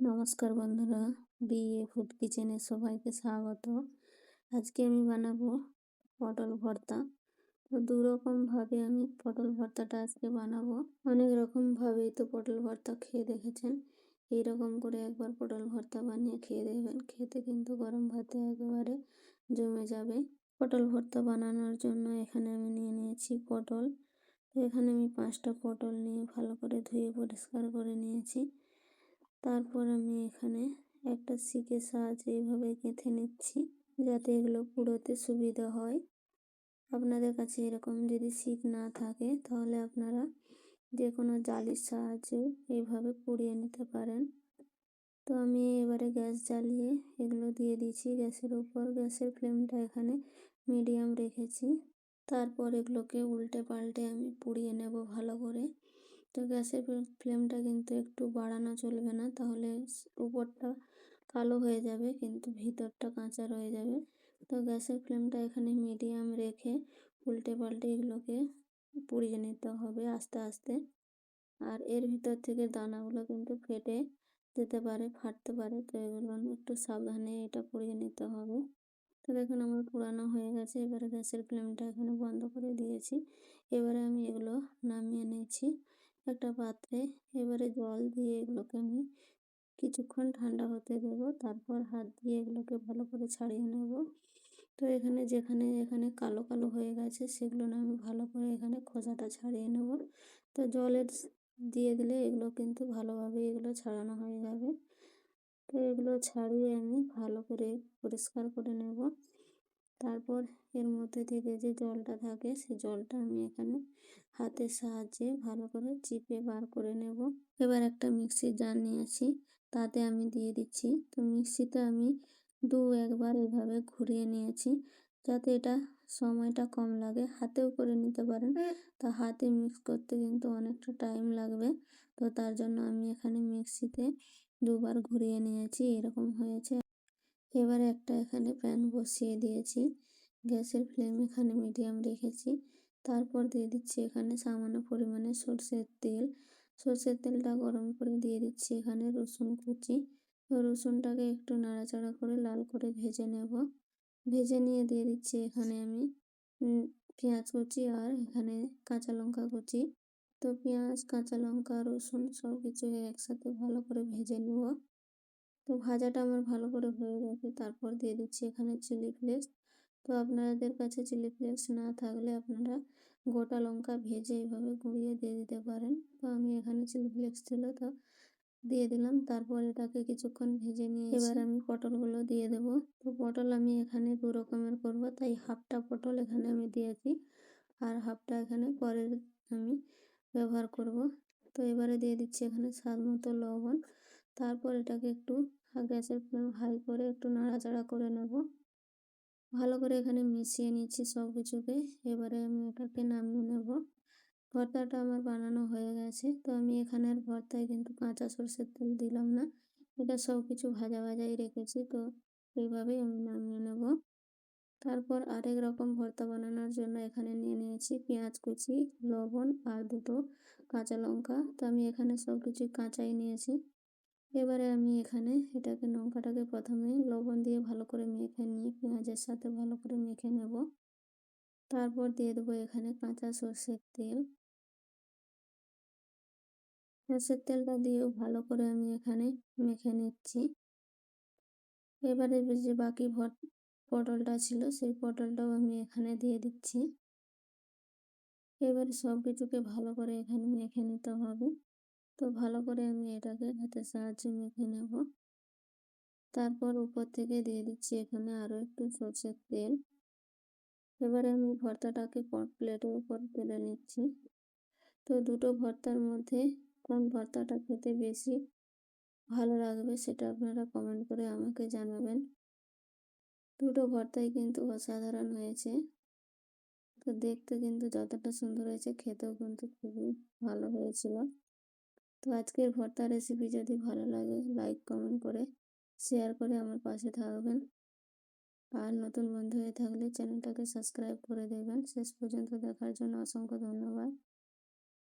নমস্কার বন্ধুরা, BA food কিচেনে সবাইকে স্বাগত। আজকে আমি বানাবো পটল ভর্তা। তো দুরকমভাবে আমি পটল ভর্তাটা আজকে বানাবো। অনেক রকমভাবেই তো পটল ভর্তা খেয়ে দেখেছেন। এইরকম করে একবার পটল ভর্তা বানিয়ে খেয়ে দেখবেন, খেতে কিন্তু গরম ভাতে একেবারে জমে যাবে। পটল ভর্তা বানানোর জন্য এখানে আমি নিয়ে নিয়েছি পটল। তো এখানে আমি 5টা পটল নিয়ে ভালো করে ধুয়ে পরিষ্কার করে নিয়েছি। তারপর আমি এখানে একটা শিকের সাহায্যে এইভাবে গেঁথে নিচ্ছি, যাতে এগুলো পুড়োতে সুবিধা হয়। আপনাদের কাছে এরকম যদি শিক না থাকে তাহলে আপনারা যে কোনো জালির সাহায্যে এইভাবে পুড়িয়ে নিতে পারেন। তো আমি এবারে গ্যাস জ্বালিয়ে এগুলো দিয়ে দিয়েছি গ্যাসের উপর। গ্যাসের ফ্লেমটা এখানে মিডিয়াম রেখেছি। তারপর এগুলোকে উল্টে পাল্টে আমি পুড়িয়ে নেব ভালো করে। তো গ্যাসের ফ্লেমটা কিন্তু একটু বাড়ানো চলবে না, তাহলে উপরটা কালো হয়ে যাবে কিন্তু ভিতরটা কাঁচা রয়ে যাবে। তো গ্যাসের ফ্লেমটা এখানে মিডিয়াম রেখে উল্টে পাল্টে এগুলোকে পুড়িয়ে নিতে হবে আস্তে আস্তে। আর এর ভিতর থেকে দানাগুলো কিন্তু ফেটে যেতে পারে, ফাটতে পারে, তো এগুলো একটু সাবধানে এটা পুড়িয়ে নিতে হবে। তো দেখুন আমার পুরানো হয়ে গেছে। এবারে গ্যাসের ফ্লেমটা এখানে বন্ধ করে দিয়েছি। এবারে আমি এগুলো নামিয়ে নিয়েছি একটা পাত্রে। এবারে জল দিয়ে এগুলোকে আমি কিছুক্ষণ ঠান্ডা হতে দেবো। তারপর হাত দিয়ে এগুলোকে ভালো করে ছাড়িয়ে নেব। তো এখানে যেখানে কালো কালো হয়ে গেছে সেগুলো না আমি ভালো করে এখানে খোসাটা ছাড়িয়ে নেব। তো জলের দিয়ে দিলে এগুলো কিন্তু ভালোভাবে এগুলো ছাড়ানো হয়ে যাবে। তো এগুলো ছাড়িয়ে আমি ভালো করে পরিষ্কার করে নেব। তারপর এর মধ্যে থেকে যে জলটা থাকে সেই জলটা আমি এখানে হাতের সাহায্যে ভালো করে চিপে বার করে নেব। এবার একটা মিক্সির জার নিয়েছি, তাতে আমি দিয়ে দিচ্ছি। তো মিক্সিতে আমি একবার এভাবে ঘুরিয়ে নিয়েছি, যাতে এটা সময়টা কম লাগে। হাতেও করে নিতে পারেন, তা হাতে মিক্স করতে কিন্তু অনেকটা টাইম লাগবে। তো তার জন্য আমি এখানে মিক্সিতে 2বার ঘুরিয়ে নিয়েছি, এরকম হয়েছে। এবারে একটা এখানে প্যান বসিয়ে দিয়েছি, গ্যাসের ফ্লেম এখানে মিডিয়াম রেখেছি। তারপর দিয়ে দিচ্ছি এখানে সামান্য পরিমাণে সরষের তেল। সরষের তেলটা গরম করে দিয়ে দিচ্ছি এখানে রসুন কুচি। তো রসুনটাকে একটু নাড়াচাড়া করে লাল করে ভেজে নেব। ভেজে নিয়ে দিয়ে দিচ্ছি এখানে আমি পেঁয়াজ কুচি আর এখানে কাঁচা লঙ্কা কুচি। তো পেঁয়াজ, কাঁচা লঙ্কা, রসুন সব কিছু একসাথে ভালো করে ভেজে নেব। তো ভাজাটা আমার ভালো করে হয়ে গেছে। তারপর দিয়ে দিচ্ছি এখানে চিলি ফ্লেক্স। তো আপনাদের কাছে চিলি ফ্লেক্স না থাকলে আপনারা গোটা লঙ্কা ভেজে এইভাবে গুঁড়িয়ে দিয়ে দিতে পারেন। তো আমি এখানে চিলি ফ্লেক্স ছিল তো দিয়ে দিলাম। তারপর এটাকে কিছুক্ষণ ভেজে নিয়ে এবার আমি পটলগুলো দিয়ে দেব। তো পটল আমি এখানে 2 রকমের করব, তাই হাফটা পটল এখানে আমি দিয়েছি আর হাফটা এখানে পরে আমি ব্যবহার করব। তো এবারে দিয়ে দিচ্ছি এখানে স্বাদ মতো লবণ। তারপর এটাকে একটু গ্যাসের ফ্লেম হাই করে একটু নাড়াচাড়া করে নেব। ভালো করে এখানে মিশিয়ে নিচ্ছি সব কিছুকে। এবারে আমি এটাকে নামিয়ে নেব। ভর্তাটা আমার বানানো হয়ে গেছে। তো আমি এখানে আর ভর্তায় কিন্তু কাঁচা সরষের তেল দিলাম না, এটা সব কিছু ভাজা ভাজাই রেখেছি। তো এইভাবেই আমি নামিয়ে নেব। তারপর আরেক রকম ভর্তা বানানোর জন্য এখানে নিয়ে নিয়েছি পেঁয়াজ কুচি, লবণ আর 2টো কাঁচা লঙ্কা। তো আমি এখানে সব কিছু কাঁচাই নিয়েছি। এবারে আমি এখানে লঙ্কাটাকে প্রথমে লবণ দিয়ে ভালো করে মেখে নিয়ে পেঁয়াজের সাথে ভালো করে মেখে নেব। তারপর দিয়ে দেবো এখানে কাঁচা সরষের তেল। সরষের তেলটা দিয়েও ভালো করে আমি এখানে মেখে নিচ্ছি। এবারে যে বাকি পটলটা ছিল সেই পটলটাও আমি এখানে দিয়ে দিচ্ছি। এবারে সব কিছুকে ভালো করে এখানে মেখে নিতে হবে। তো ভালো করে আমি এটাকে হাতের সাহায্যে মেখে নেব। তারপর উপর থেকে দিয়ে দিচ্ছি এখানে আরও একটু সরষের তেল। এবারে আমি ভর্তাটাকে প্লেটের উপর তুলে নিচ্ছি। তো 2টো ভর্তার মধ্যে কোন ভর্তাটা খেতে বেশি ভালো লাগবে সেটা আপনারা কমেন্ট করে আমাকে জানাবেন। 2টো ভর্তাই কিন্তু অসাধারণ হয়েছে। তো দেখতে কিন্তু যতটা সুন্দর হয়েছে খেতেও কিন্তু খুবই ভালো হয়েছিল। তো আজকের ভর্তা রেসিপি যদি ভালো লাগে লাইক কমেন্ট করে শেয়ার করে আমার পাশে থাকবেন। আর নতুন বন্ধু হয়ে থাকলে চ্যানেলটাকে সাবস্ক্রাইব করে দেবেন। শেষ পর্যন্ত দেখার জন্য অসংখ্য ধন্যবাদ।